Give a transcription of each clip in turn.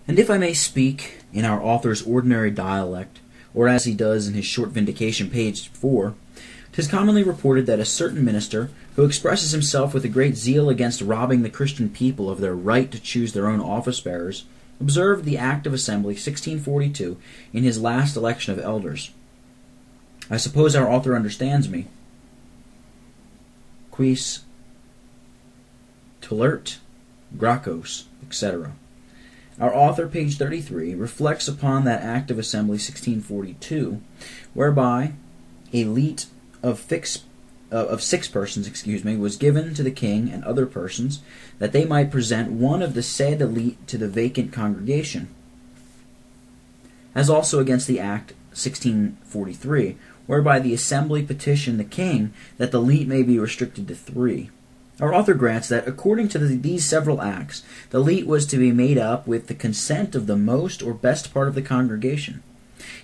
And if I may speak in our author's ordinary dialect, or as he does in his short vindication, page 4, 'tis commonly reported that a certain minister, who expresses himself with a great zeal against robbing the Christian people of their right to choose their own office-bearers, observed the Act of Assembly 1642 in his last election of elders. I suppose our author understands me. Quis tolert Gracchos, etc. Our author, page 33, reflects upon that Act of Assembly 1642, whereby a leet of 6 persons, was given to the king and other persons, that they might present one of the said leet to the vacant congregation, as also against the Act 1643, whereby the assembly petition the king that the leet may be restricted to 3. Our author grants that, according to these several acts, the leet was to be made up with the consent of the most or best part of the congregation.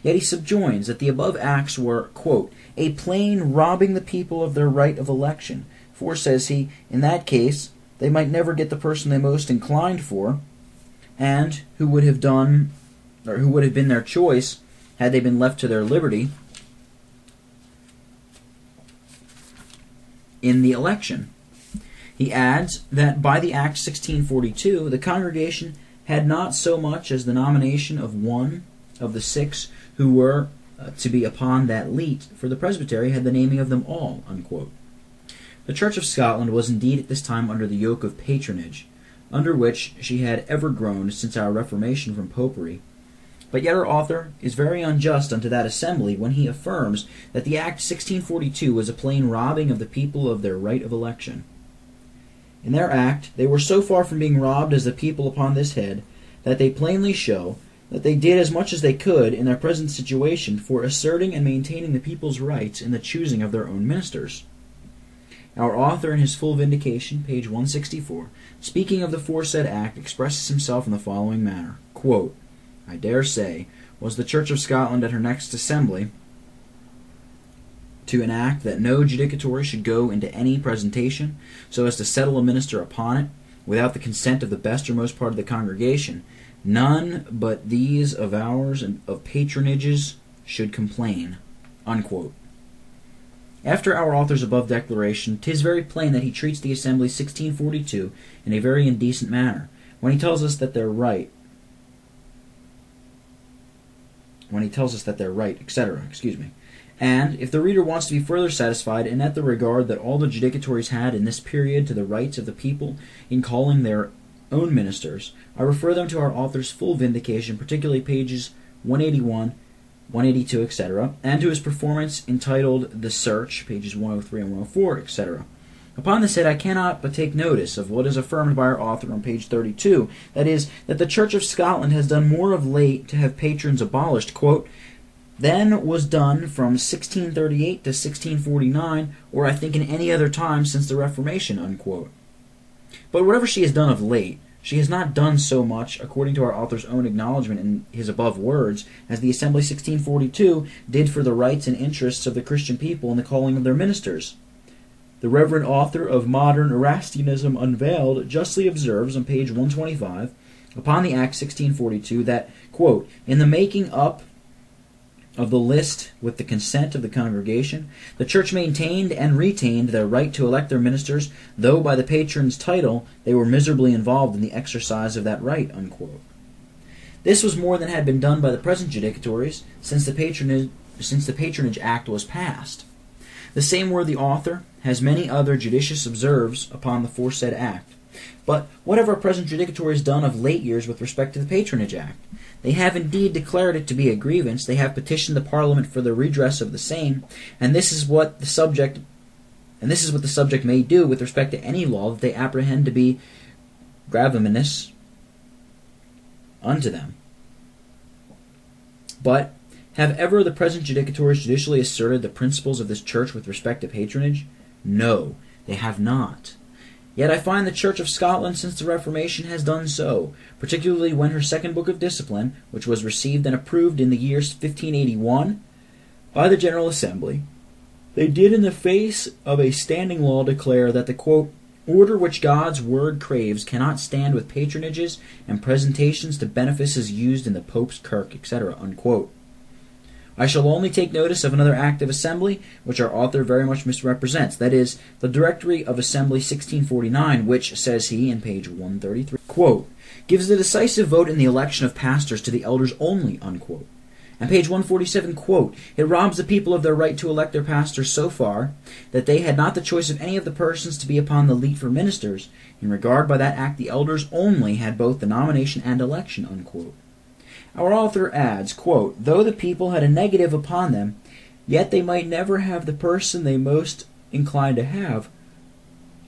Yet he subjoins that the above acts were, quote, a plain robbing the people of their right of election, for, says he, in that case they might never get the person they most inclined for, and who would have been their choice had they been left to their liberty in the election. He adds that by the Act 1642, the congregation had not so much as the nomination of one of the 6 who were to be upon that leet, for the presbytery had the naming of them all, unquote. The Church of Scotland was indeed at this time under the yoke of patronage, under which she had ever groaned since our Reformation from popery. But yet our author is very unjust unto that assembly when he affirms that the Act 1642 was a plain robbing of the people of their right of election. In their act, they were so far from being robbed as the people upon this head, that they plainly show that they did as much as they could in their present situation for asserting and maintaining the people's rights in the choosing of their own ministers. Our author, in his full vindication, page 164, speaking of the foresaid act, expresses himself in the following manner, quote, I dare say, was the Church of Scotland at her next assembly to enact that no judicatory should go into any presentation, so as to settle a minister upon it, without the consent of the best or most part of the congregation, none but these of ours and of patronages should complain, unquote. After our author's above declaration, 'tis very plain that he treats the Assembly 1642 in a very indecent manner, when he tells us that they're right, etc. And, if the reader wants to be further satisfied in the regard that all the judicatories had in this period to the rights of the people in calling their own ministers, I refer them to our author's full vindication, particularly pages 181, 182, etc., and to his performance entitled The Search, pages 103 and 104, etc. Upon this head I cannot but take notice of what is affirmed by our author on page 32, that is, that the Church of Scotland has done more of late to have patrons abolished, quote, than was done from 1638 to 1649, or I think in any other time since the Reformation, unquote. But whatever she has done of late, she has not done so much, according to our author's own acknowledgment in his above words, as the Assembly 1642 did for the rights and interests of the Christian people in the calling of their ministers. The reverend author of Modern Erastianism Unveiled justly observes on page 125, upon the Act 1642, that, quote, in the making up of the list with the consent of the congregation, the Church maintained and retained their right to elect their ministers, though by the patron's title they were miserably involved in the exercise of that right, unquote. This was more than had been done by the present judicatories since the Patronage Act was passed. The same worthy author has many other judicious observes upon the foresaid act. But what have our present judicatories done of late years with respect to the Patronage Act? They have indeed declared it to be a grievance. They have petitioned the Parliament for the redress of the same, and this is what the subject may do with respect to any law that they apprehend to be gravaminous unto them. But have ever the present judicatories judicially asserted the principles of this Church with respect to patronage? No, they have not. Yet I find the Church of Scotland since the Reformation has done so, particularly when her second book of discipline, which was received and approved in the year 1581 by the General Assembly, they did in the face of a standing law declare that the, quote, order which God's word craves cannot stand with patronages and presentations to benefices used in the Pope's kirk, etc. Unquote. I shall only take notice of another act of assembly, which our author very much misrepresents. That is, the Directory of Assembly 1649, which, says he in page 133, quote, gives the decisive vote in the election of pastors to the elders only, unquote. And page 147, quote, it robs the people of their right to elect their pastors so far that they had not the choice of any of the persons to be upon the leet for ministers. In regard by that act, the elders only had both the nomination and election, unquote. Our author adds, quote, though the people had a negative upon them, yet they might never have the person they most inclined to have,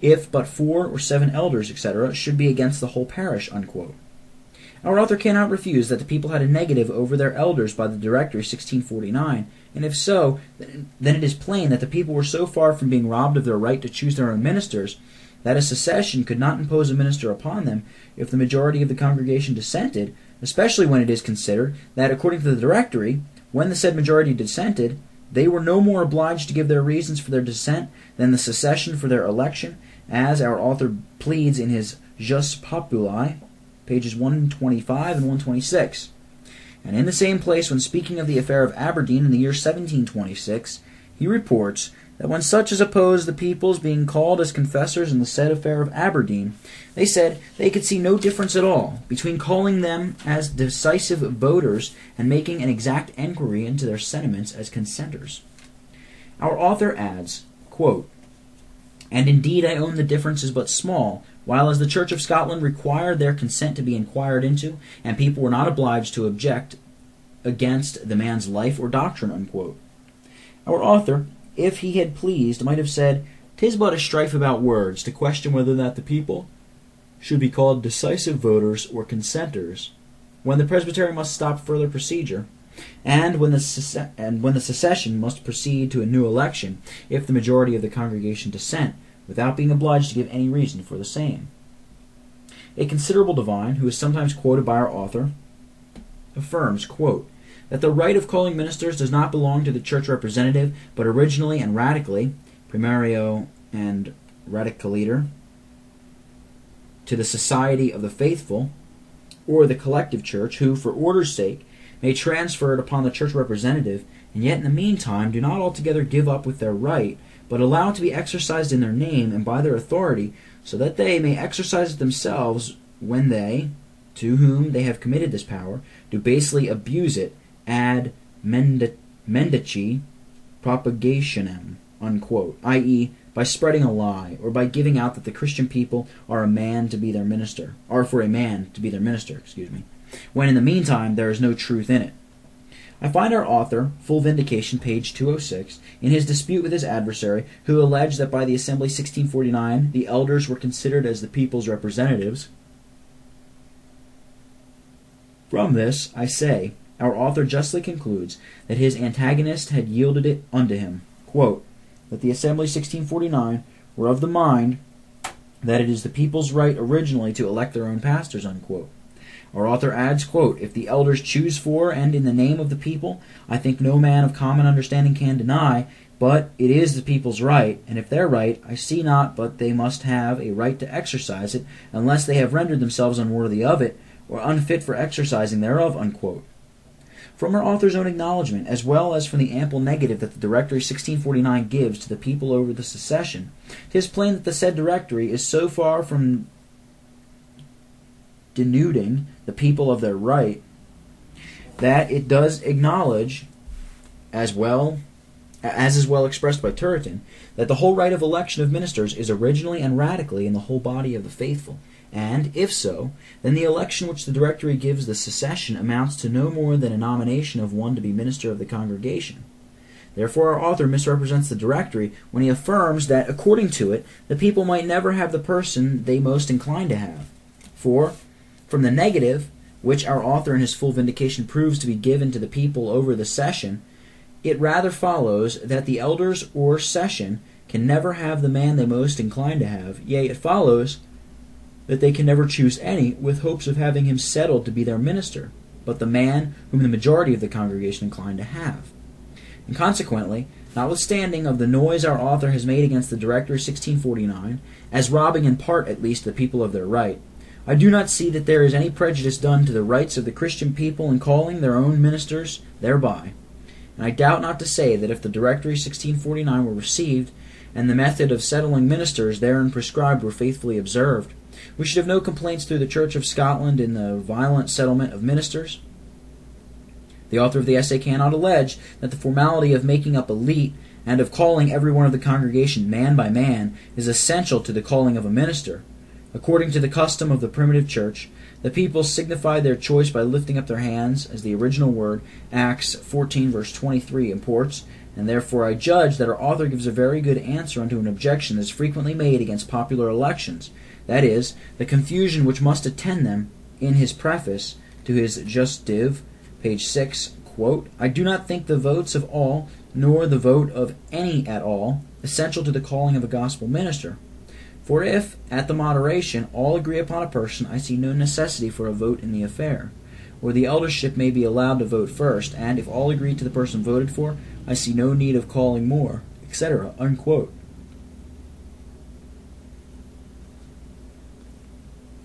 if but 4 or 7 elders, etc., should be against the whole parish, unquote. Our author cannot refuse that the people had a negative over their elders by the Directory 1649, and if so, then it is plain that the people were so far from being robbed of their right to choose their own ministers that a secession could not impose a minister upon them if the majority of the congregation dissented, especially when it is considered that, according to the Directory, when the said majority dissented, they were no more obliged to give their reasons for their dissent than the secession for their election, as our author pleads in his Jus Populi, pages 125 and 126. And in the same place, when speaking of the affair of Aberdeen in the year 1726, he reports that when such as opposed the people's being called as confessors in the said affair of Aberdeen, they said they could see no difference at all between calling them as decisive voters and making an exact enquiry into their sentiments as consenters. Our author adds, quote, and indeed I own the difference is but small, while as the Church of Scotland required their consent to be inquired into, and people were not obliged to object against the man's life or doctrine, unquote. Our author, if he had pleased, might have said, 'tis but a strife about words to question whether that the people should be called decisive voters or consenters, when the presbytery must stop further procedure, and when the secession must proceed to a new election, if the majority of the congregation dissent, without being obliged to give any reason for the same. A considerable divine, who is sometimes quoted by our author, affirms, quote, that the right of calling ministers does not belong to the church representative, but originally and radically, primario and radicaliter, to the society of the faithful, or the collective church, who, for order's sake, may transfer it upon the church representative, and yet in the meantime do not altogether give up with their right, but allow it to be exercised in their name and by their authority, so that they may exercise it themselves when they, to whom they have committed this power, do basely abuse it, ad mendici propagationem, unquote, i.e., by spreading a lie, or by giving out that the Christian people are a man to be their minister, are for a man to be their minister, when in the meantime there is no truth in it. I find our author, Full Vindication, page 206, in his dispute with his adversary, who alleged that by the Assembly 1649 the elders were considered as the people's representatives. From this, I say, our author justly concludes that his antagonist had yielded it unto him, quote, that the Assembly 1649 were of the mind that it is the people's right originally to elect their own pastors, unquote. Our author adds, quote, if the elders choose for and in the name of the people, I think no man of common understanding can deny, but it is the people's right, and if their right, I see not but they must have a right to exercise it, unless they have rendered themselves unworthy of it, or unfit for exercising thereof, unquote. From our author's own acknowledgment, as well as from the ample negative that the Directory 1649 gives to the people over the secession, 'tis plain that the said Directory is so far from denuding the people of their right, that it does acknowledge, as is well expressed by Turretin, that the whole right of election of ministers is originally and radically in the whole body of the faithful, and, if so, then the election which the Directory gives the secession amounts to no more than a nomination of one to be minister of the congregation. Therefore our author misrepresents the Directory when he affirms that, according to it, the people might never have the person they most incline to have. For, from the negative, which our author in his Full Vindication proves to be given to the people over the session, it rather follows that the elders or session can never have the man they most incline to have, yea, it follows that they can never choose any with hopes of having him settled to be their minister, but the man whom the majority of the congregation incline to have. And consequently, Notwithstanding of the noise our author has made against the Directory 1649, as robbing in part at least the people of their right, I do not see that there is any prejudice done to the rights of the Christian people in calling their own ministers thereby. And I doubt not to say that if the Directory 1649 were received, and the method of settling ministers therein prescribed were faithfully observed, we should have no complaints through the Church of Scotland in the violent settlement of ministers. The author of the essay cannot allege that the formality of making up a leet and of calling every one of the congregation man by man is essential to the calling of a minister. According to the custom of the primitive church, the people signified their choice by lifting up their hands, as the original word, Acts 14 verse 23, imports, and therefore I judge that our author gives a very good answer unto an objection that is frequently made against popular elections, that is, the confusion which must attend them. In his preface to his Just Div, page 6, quote, I do not think the votes of all, nor the vote of any at all, essential to the calling of a gospel minister. For if, at the moderation, all agree upon a person, I see no necessity for a vote in the affair. Or the eldership may be allowed to vote first, and if all agree to the person voted for, I see no need of calling more, etc., unquote.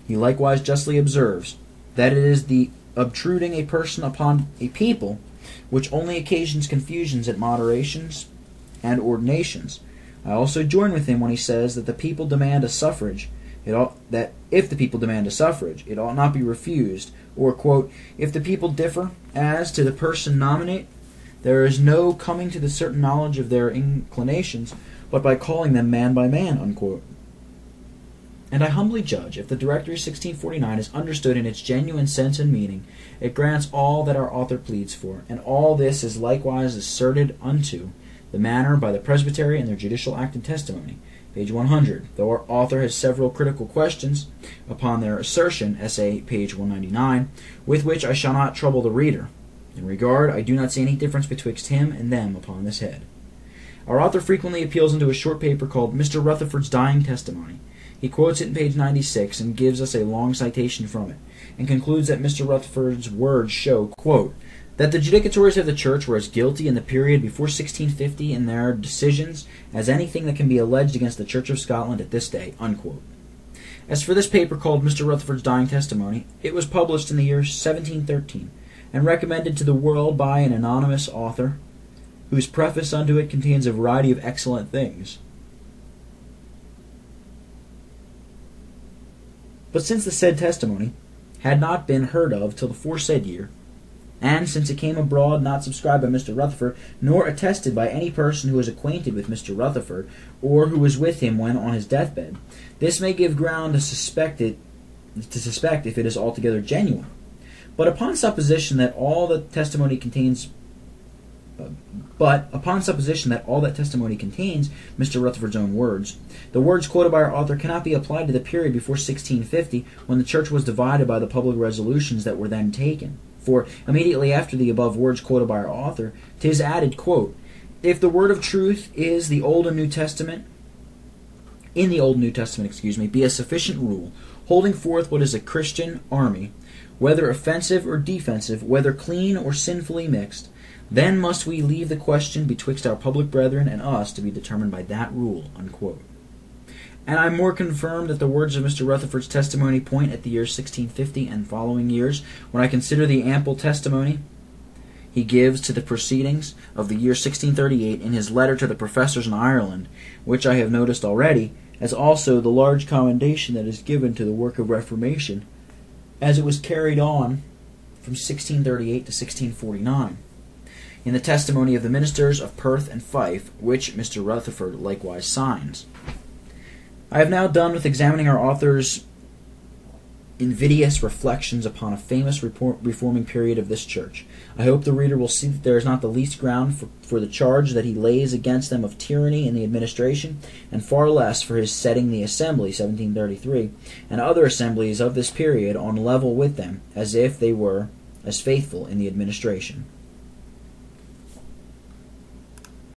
He likewise justly observes that it is the obtruding a person upon a people which only occasions confusions at moderations and ordinations. I also join with him when he says that the people demand a suffrage, that if the people demand a suffrage, it ought not be refused, or, quote, if the people differ as to the person nominate, there is no coming to the certain knowledge of their inclinations, but by calling them man by man, unquote. And I humbly judge, if the Directory 1649 is understood in its genuine sense and meaning, it grants all that our author pleads for, and all this is likewise asserted unto the manner by the Presbytery and their Judicial Act and Testimony, page 100, though our author has several critical questions upon their assertion, essay, page 199, with which I shall not trouble the reader. In regard, I do not see any difference betwixt him and them upon this head. Our author frequently appeals into a short paper called Mr. Rutherford's Dying Testimony. He quotes it in page 96 and gives us a long citation from it, and concludes that Mr. Rutherford's words show, quote, that the judicatories of the Church were as guilty in the period before 1650 in their decisions as anything that can be alleged against the Church of Scotland at this day, unquote. As for this paper called Mr. Rutherford's Dying Testimony, it was published in the year 1713, and recommended to the world by an anonymous author, whose preface unto it contains a variety of excellent things. But since the said testimony had not been heard of till the foresaid year, and since it came abroad not subscribed by Mr. Rutherford, nor attested by any person who was acquainted with Mr. Rutherford, or who was with him when on his deathbed, this may give ground to suspect if it is altogether genuine. But upon supposition that all that testimony contains Mr. Rutherford's own words, the words quoted by our author cannot be applied to the period before 1650, when the Church was divided by the public resolutions that were then taken. For immediately after the above words quoted by our author, 'tis added, quote, if the word of truth is in the Old and New Testament, be a sufficient rule, holding forth what is a Christian army, whether offensive or defensive, whether clean or sinfully mixed, then must we leave the question betwixt our public brethren and us to be determined by that rule, unquote. And I am more confirmed that the words of Mr. Rutherford's testimony point at the year 1650 and following years, when I consider the ample testimony he gives to the proceedings of the year 1638 in his letter to the professors in Ireland, which I have noticed already, as also the large commendation that is given to the work of Reformation, as it was carried on from 1638 to 1649, in the testimony of the ministers of Perth and Fife, which Mr. Rutherford likewise signs. I have now done with examining our author's invidious reflections upon a famous reforming period of this Church. I hope the reader will see that there is not the least ground for the charge that he lays against them of tyranny in the administration, and far less for his setting the Assembly, 1733, and other assemblies of this period on level with them, as if they were as faithful in the administration.